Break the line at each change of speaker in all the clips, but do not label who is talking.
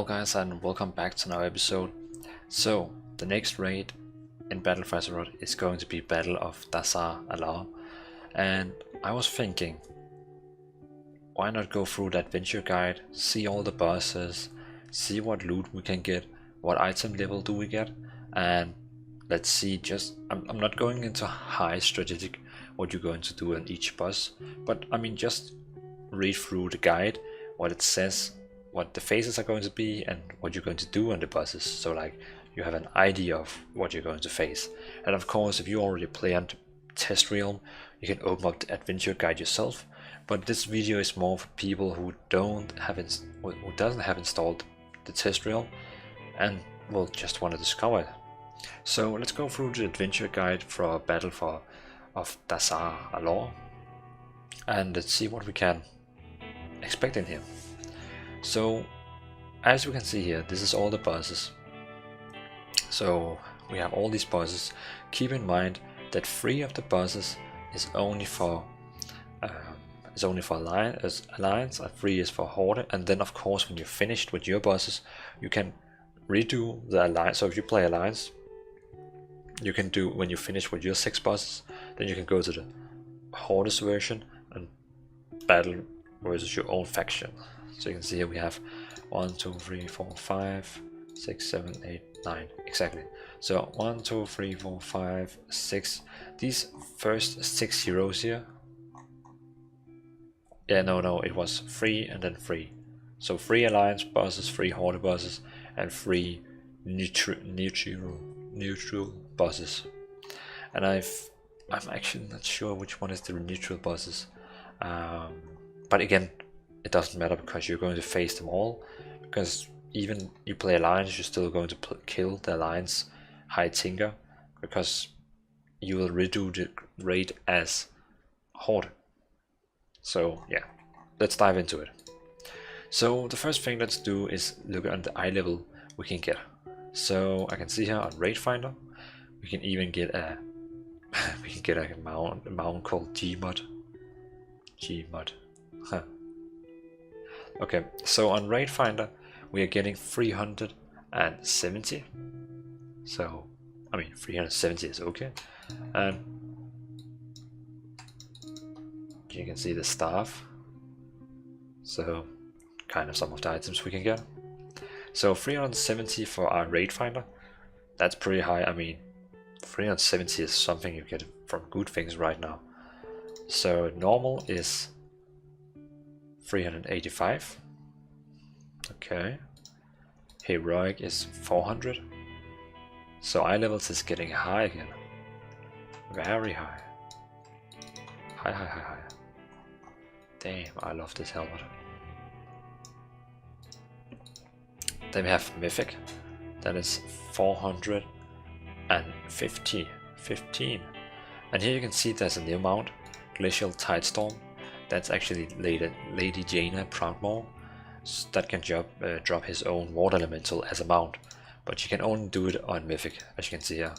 guys, and welcome back to another episode. So the next raid in Battle for Azeroth is going to be Battle of Dazar'alor, and I was thinking, why not go through the adventure guide, see all the bosses, see what loot we can get, what item level do we get, and let's see. I'm not going into high strategic what you're going to do on each boss, but I mean just read through the guide, what it says, what the phases are going to be, and what you're going to do on the bosses, so like you have an idea of what you're going to face. And of course, if you already play on Test Realm, you can open up the adventure guide yourself, but this video is more for people who doesn't have installed the Test Realm and will just want to discover it. So let's go through the adventure guide for Battle of Dazar'alor, and let's see what we can expect in here. So as you can see here, this is all the bosses. So we have all these bosses. Keep in mind that 3 of the bosses is only for alliance, and 3 is for horde. And then of course, when you're finished with your bosses, you can redo the alliance. So if you play alliance, you can do, when you finish with your 6 bosses, then you can go to the hordes version and battle versus your own faction. So you can see here we have 1, 2, 3, 4, 5, 6, 7, 8, 9, exactly. So 1, 2, 3, 4, 5, 6. These first 6 heroes here. Yeah, no, it was 3 and then 3. So 3 alliance bosses, 3 horde bosses, and 3 neutral bosses. And I'm actually not sure which one is the neutral bosses. But again, it doesn't matter because you're going to face them all, because even you play alliance, you're still going to kill the alliance high tinker, because you will redo the raid as horde. So yeah, let's dive into it. So the first thing let's do is look at the eye level we can get. So I can see here on Raid Finder we can even get a mount called Gmod. Huh. Okay, so on Raid Finder we are getting 370. So I mean 370 is okay, and you can see the staff. So kind of some of the items we can get. So 370 for our Raid Finder, that's pretty high. I mean 370 is something you get from good things right now. So normal is 385. Okay. Heroic is 400. So eye levels is getting high again. Very high. High. Damn, I love this helmet. Then we have Mythic. That is 415. And here you can see there's a new mount, Glacial Tidestorm. That's actually Lady Jaina Proudmoore. That can drop his own water elemental as a mount, but you can only do it on Mythic, as you can see here.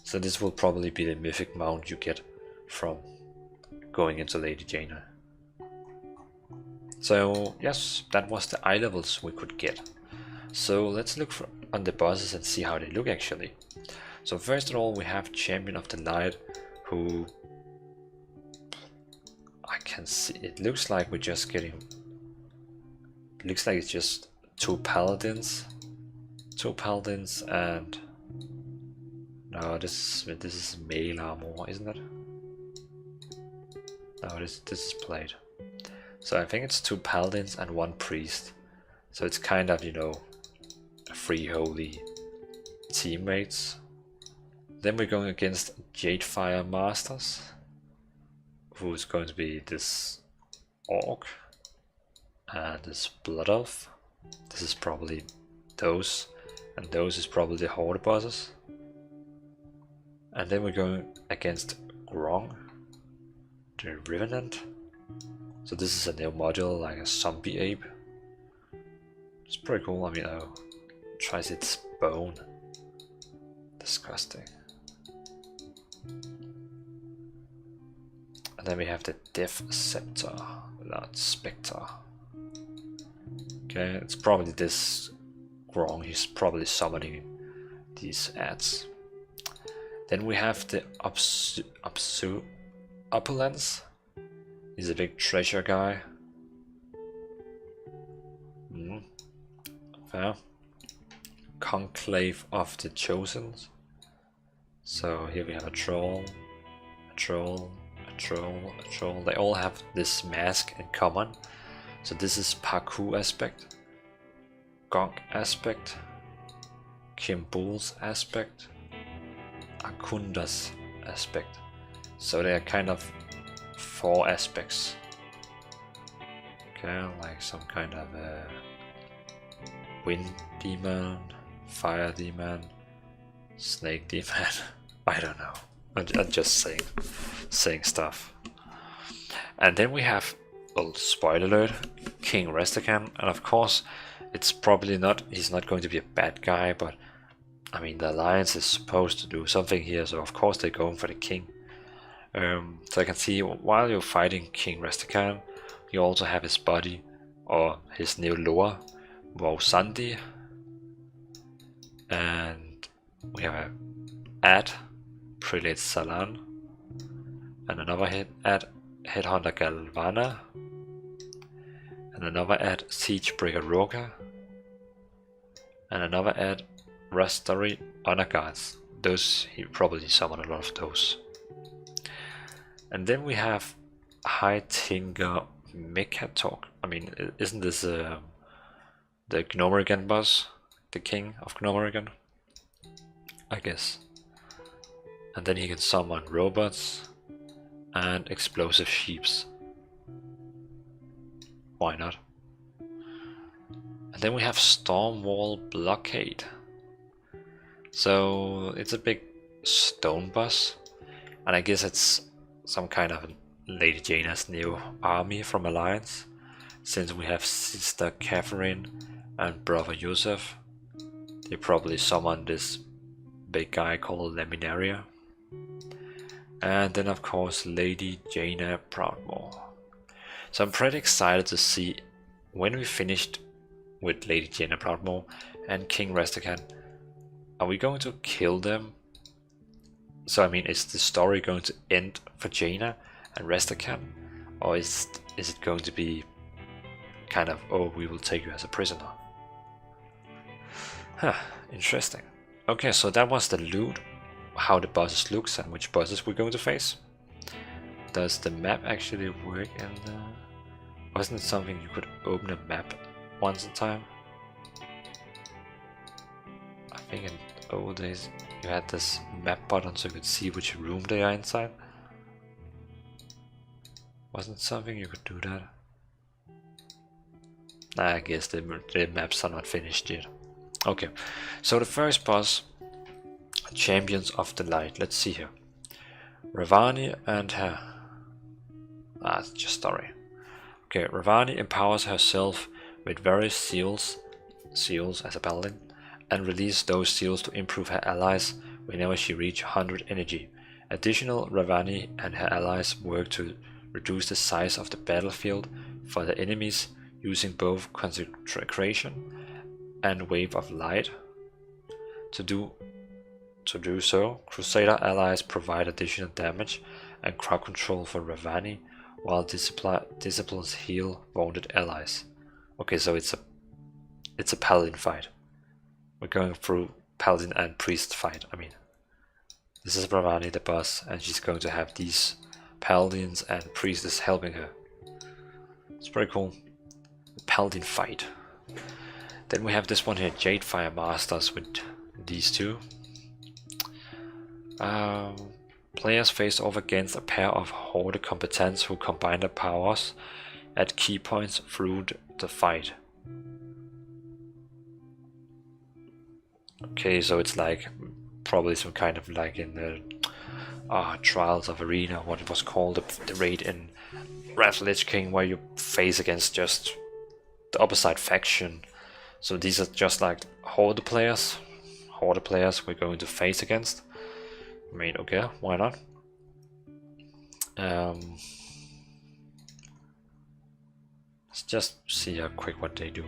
So this will probably be the Mythic mount you get from going into Lady Jaina. So yes, that was the eye levels we could get. So let's look on the bosses and see how they look actually. So first of all, we have Champion of the Night, who I can see, it looks like we're just getting, it looks like it's just 2 paladins, and no, this is mail armor, isn't it? No, this is plate. So I think it's 2 paladins and 1 priest. So it's kind of, you know, 3 holy teammates. Then we're going against Jadefire Masters, who's going to be this orc and this blood elf. This is probably those, and those is probably the horde bosses. And then we're going against Grong, the Revenant. So this is a new module, like a zombie ape. It's pretty cool. I mean, oh, tries its bone. Disgusting. And then we have the Death Scepter, Lord Spectre. Okay, it's probably this wrong, he's probably summoning these ads. Then we have the Opulence. He's a big treasure guy. Fair. Conclave of the Chosen. So here we have a troll, a troll, a troll, a troll. They all have this mask in common. So this is Parkour aspect, Gonk aspect, Kimbul's aspect, Akunda's aspect. So they are kind of 4 aspects. Okay, like some kind of wind demon, fire demon, snake demon. I don't know. I'm just saying stuff. And then we have, well, spoiler alert, King Restakan, and of course it's probably not, he's not going to be a bad guy, but I mean the alliance is supposed to do something here, so of course they're going for the king. So I can see while you're fighting King Restakan, you also have his body, or his new lore, WoW Sandi, and we have a ad, Prelate Salan, and another Headhunter Galvana, and another ad, Siegebreaker Roka, and another ad, Rastari Honor Guards. Those, he probably summoned a lot of those. And then we have High Tinker Mekkatorque. I mean, isn't this the Gnomerigan boss? The king of Gnomerigan? I guess. And then he can summon robots and explosive sheeps. Why not? And then we have Stormwall Blockade. So it's a big stone boss, and I guess it's some kind of Lady Jaina's new army from Alliance, since we have Sister Catherine and Brother Yusuf. They probably summoned this big guy called Laminaria. And then of course Lady Jaina Proudmoore. So I'm pretty excited to see when we finished with Lady Jaina Proudmoore and King Restakan, are we going to kill them? So I mean, is the story going to end for Jaina and Restakan, or is it going to be kind of, oh, we will take you as a prisoner? Huh, interesting. Okay, so that was the loot, how the bosses looks and which bosses we're going to face. Does the map actually work in the... Wasn't it something you could open a map once a time? I think in old days you had this map button so you could see which room they are inside. Wasn't it something you could do that? Nah, I guess the maps are not finished yet. Okay, so the first boss, Champions of the Light. Let's see here. Ravani and her... it's just story. Okay, Ravani empowers herself with various seals as a paladin, and release those seals to improve her allies whenever she reaches 100 energy. Additional, Ravani and her allies work to reduce the size of the battlefield for the enemies using both Consecration and Wave of Light. To do so, Crusader allies provide additional damage and crowd control for Ravani, while disciplines heal wounded allies. Okay, so it's a paladin fight. We're going through paladin and priest fight. I mean, this is Ravani, the boss, and she's going to have these paladins and priestess helping her. It's pretty cool. Paladin fight. Then we have this one here, Jadefire Masters, with these two. Players face off against a pair of Horde combatants who combine their powers at key points through the fight. Okay, so it's like probably some kind of like in the Trials of Arena, what it was called, the raid in Wrath of Lich King, where you face against just the opposite faction. So these are just like Horde players we're going to face against. I mean, okay, why not? Let's just see how quick what they do.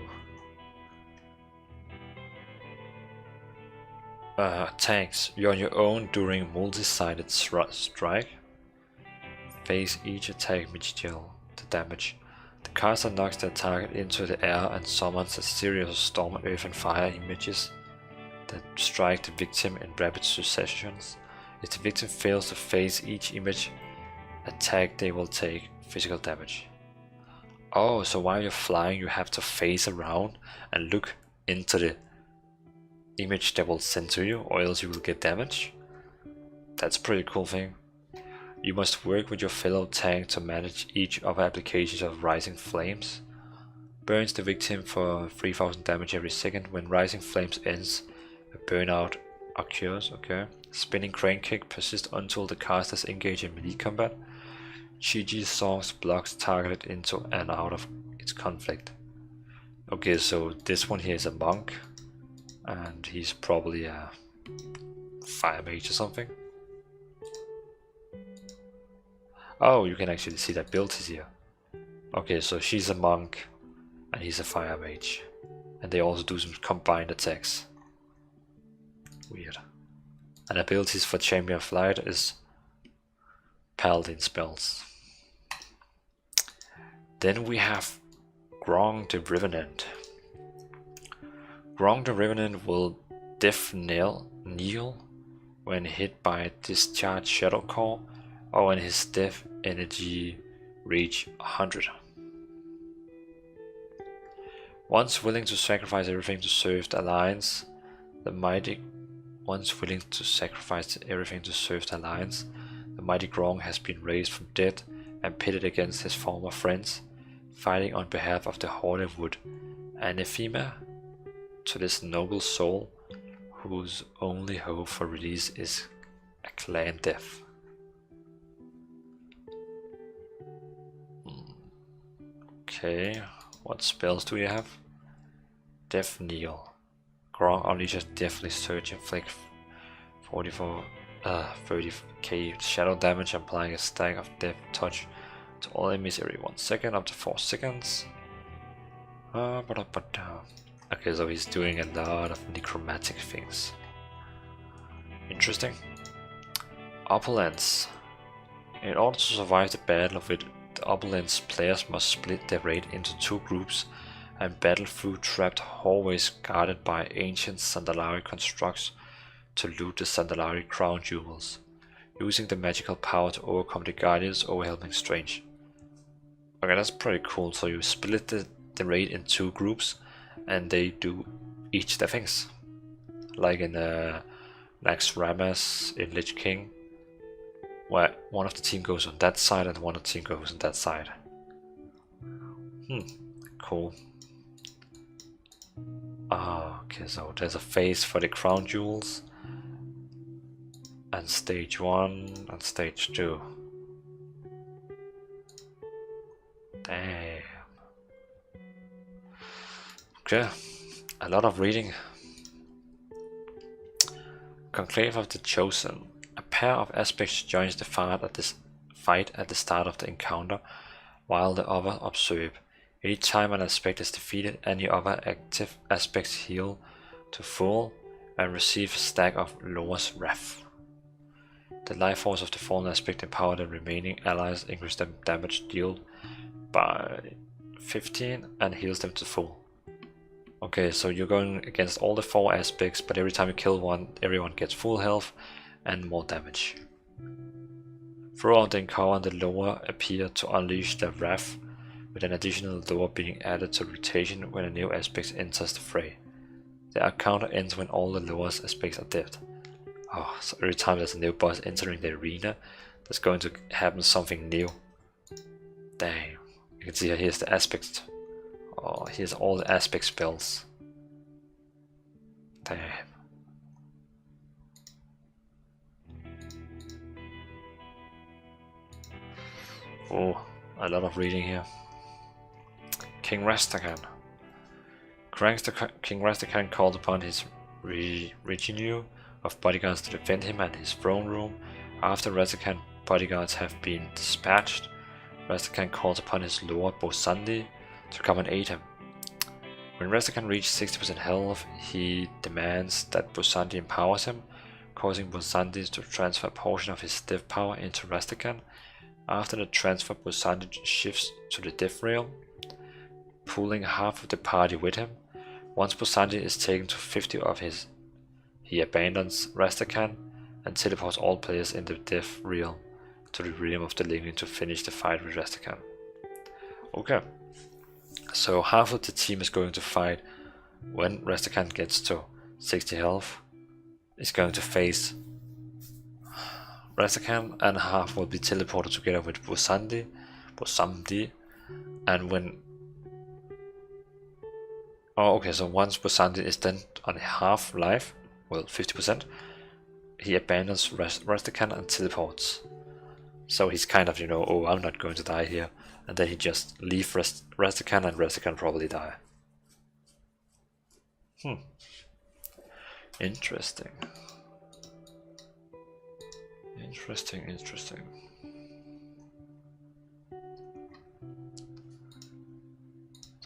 Tanks. You're on your own during multi-sided strike. Face each attack which deal the damage. The caster knocks their target into the air and summons a series of storm, earth and fire images that strike the victim in rapid successions. If the victim fails to face each image attack, they will take physical damage. Oh, so while you're flying you have to face around and look into the image that will send to you, or else you will get damage. That's a pretty cool thing. You must work with your fellow tank to manage each other applications of Rising Flames. Burns the victim for 3000 damage every second. When Rising Flames ends, a burnout occurs. Okay. Spinning Crane Kick persists until the casters engage in melee combat. GG songs blocks targeted into and out of its conflict. Okay, so this one here is a monk, and he's probably a fire mage or something. Oh, you can actually see that abilities here. Okay, so she's a monk and he's a fire mage, and they also do some combined attacks. Weird. And abilities for Champion of Light is Paladin spells. Then we have Grong the Revenant. Grong the Revenant will death kneel when hit by Discharge Shadow Core, or when his death energy reach 100. Once willing to sacrifice everything to serve the Alliance, the mighty Grong has been raised from dead and pitted against his former friends, fighting on behalf of the Horde Wood, anathema to this noble soul, whose only hope for release is a clan death. Okay, what spells do we have? Death Kneel. Grong unleashes Deathly Surge, inflict 30k shadow damage, applying a stack of Death Touch to all enemies every 1 second, up to 4 seconds. Okay, so he's doing a lot of necromantic things. Interesting. Opulence. In order to survive the battle of it, the Opulence players must split their raid into 2 groups and battle through trapped hallways guarded by ancient Sandalari constructs to loot the Sandalari crown jewels, using the magical power to overcome the Guardians overwhelming strange. Okay, that's pretty cool. So you split the raid in 2 groups and they do each their things. Like in Nax Ramas in Lich King, where one of the team goes on that side and one of the team goes on that side. Cool. Okay, so there's a phase for the crown jewels, and stage 1 and stage 2. Damn. Okay, a lot of reading. Conclave of the Chosen. A pair of aspects joins the fight at the start of the encounter, while the other observe. Each time an aspect is defeated, any other active aspects heal to full and receive a stack of Loa's Wrath. The life force of the fallen aspect empower the remaining allies, increase them damage dealt by 15 and heals them to full. Okay, so you're going against all the 4 aspects, but every time you kill one, everyone gets full health and more damage. Throughout the encounter, the Loa appear to unleash their wrath, with an additional Loa being added to rotation when a new aspect enters the fray. The encounter ends when all the Loa's aspects are dead. Oh, so every time there's a new boss entering the arena, there's going to happen something new. Damn. You can see here's the aspects. Oh, here's all the aspect spells. Damn. Oh, a lot of reading here. King Rastakhan. King Rastakhan called upon his retinue of bodyguards to defend him and his throne room. After Rastakhan bodyguards have been dispatched, Rastakhan calls upon his lord Bosandi to come and aid him. When Rastakan reaches 60% health, he demands that Bosandi empowers him, causing Bosandi to transfer a portion of his death power into Rastakan. After the transfer, Bosandi shifts to the death realm, pulling half of the party with him. Once Bosandi is taken to 50 of his, he abandons Rastakan and teleports all players in the death realm to the realm of the living to finish the fight with Rastakan. Okay, so half of the team is going to fight when Rastakan gets to 60 health, is going to face Rastakan, and half will be teleported together with Bosandi, and when so once Bosandi is then on half life, well 50%, he abandons Rastakan and teleports. So he's kind of, oh, I'm not going to die here, and then he just leaves Rastakan, and Rastakan probably die. Interesting. Interesting.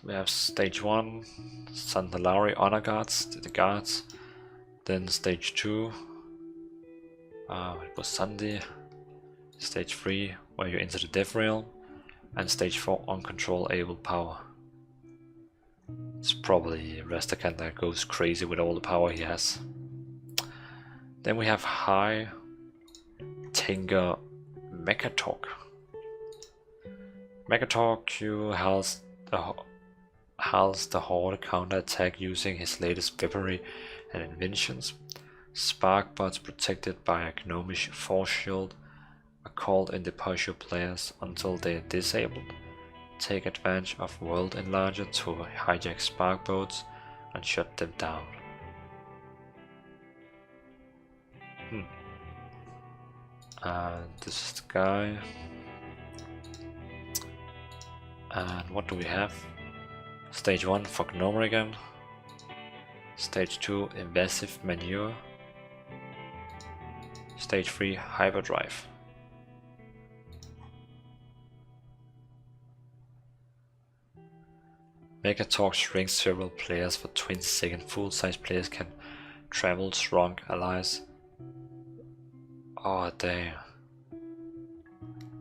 We have stage 1, Dazar'alor honor guards, the guards. Then stage 2, it was Sunday. Stage 3, where you enter the death realm. And stage 4, uncontrollable power. It's probably Rastakan that goes crazy with all the power he has. Then we have High Tinker Mekkatorque. Mekkatorque halts the horde counter-attack using his latest weaponry and inventions. Spark bots protected by a gnomish force shield are called into push your players until they are disabled. Take advantage of World Enlarger to hijack spark boats and shut them down. And this is the guy. And what do we have? Stage 1 for Gnome again. Stage 2 Invasive Manure. Stage 3 Hyperdrive. Mekkatorque shrinks several players for 20 seconds. Full-size players can travel shrunk allies. Oh damn.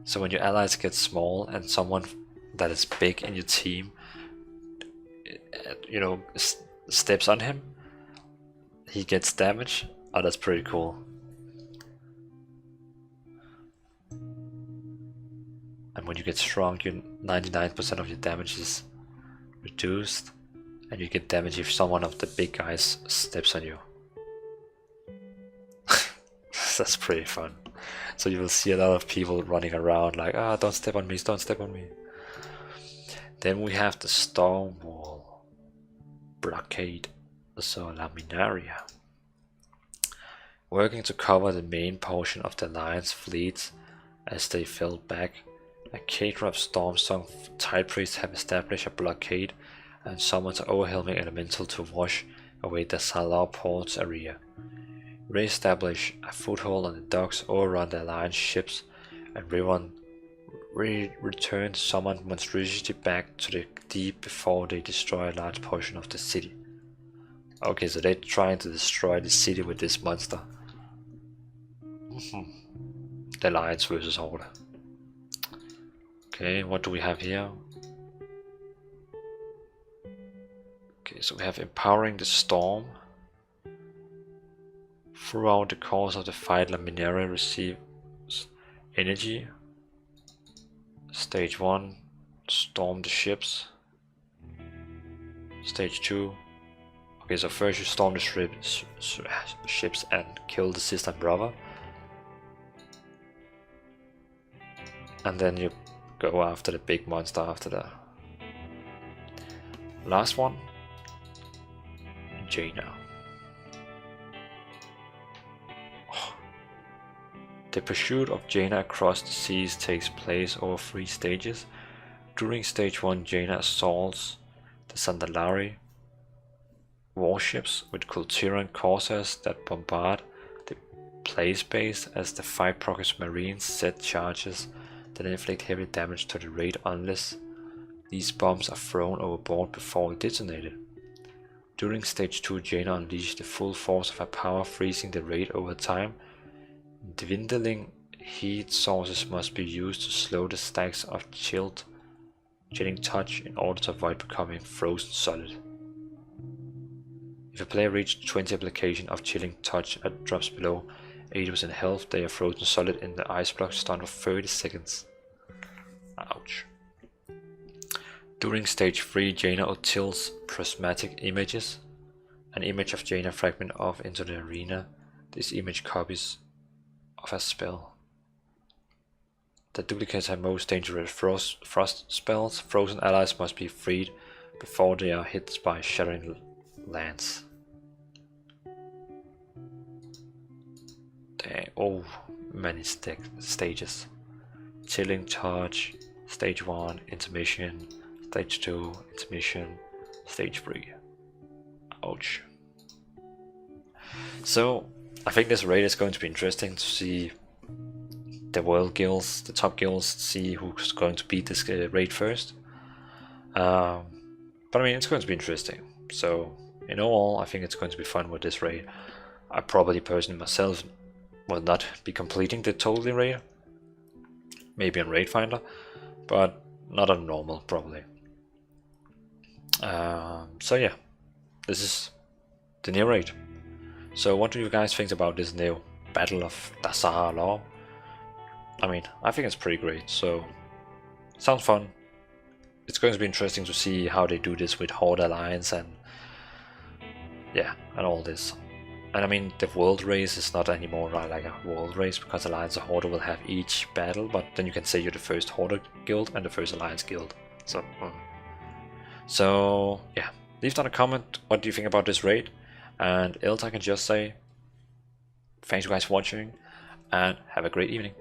So when your allies get small and someone that is big in your team steps on him, he gets damage. Oh, that's pretty cool. And when you get shrunk, 99% of your damage is reduced, and you get damage if someone of the big guys steps on you. That's pretty fun. So you will see a lot of people running around like, don't step on me, don't step on me. Then we have the Stormwall Blockade, so Laminaria. Working to cover the main portion of the Alliance fleets as they fell back, a cadre of Stormsong Tide Priests have established a blockade and summoned an overwhelming elemental to wash away the Dazar'alor ports area. Re-establish a foothold on the docks, overrun the Alliance ships, and return summoned monstrosity back to the deep before they destroy a large portion of the city. Okay, so they're trying to destroy the city with this monster. The Alliance versus Horde. Okay, what do we have here? Okay, so we have Empowering the Storm. Throughout the course of the fight, Laminaria receives energy. Stage 1, storm the ships. Stage 2, okay, so first you storm the ships and kill the system brother. And then you go after the big monster after that. Last one, Jaina. The pursuit of Jaina across the seas takes place over 3 stages. During stage 1, Jaina assaults the Dazar'alor warships with Kultiran corsairs that bombard the place base as the 5 Progress Marines set charges that inflict heavy damage to the raid unless these bombs are thrown overboard before detonated. During stage 2, Jaina unleashed the full force of her power, freezing the raid over time. Dwindling heat sources must be used to slow the stacks of chilling touch in order to avoid becoming frozen solid. If a player reaches 20 application of chilling touch and drops below 80% health, they are frozen solid in the ice block stun for 30 seconds. Ouch. During stage 3, Jaina tilts prismatic images. An image of Jaina fragment off into the arena. This image copies of a spell that duplicates her most dangerous frost spells. Frozen allies must be freed before they are hit by shattering lance. Dang, oh, many stages. Chilling touch, stage 1, intermission, stage 2, intermission, stage 3. Ouch. So, I think this raid is going to be interesting to see the world guilds, the top guilds, see who's going to beat this raid first. But I mean, it's going to be interesting. So, in all, I think it's going to be fun with this raid. I probably personally myself will not be completing the totally raid. Maybe on Raid Finder, but not on normal, probably. So yeah, this is the new raid. So what do you guys think about this new Battle of Dazar'alor? I mean, I think it's pretty great, so sounds fun. It's going to be interesting to see how they do this with Horde Alliance and yeah, and all this. And I mean, the world race is not anymore like a world race, because Alliance and Horde will have each battle, but then you can say you're the first Horde guild and the first Alliance guild. So yeah, leave down a comment, what do you think about this raid? And else I can just say, thanks you guys for watching, and have a great evening.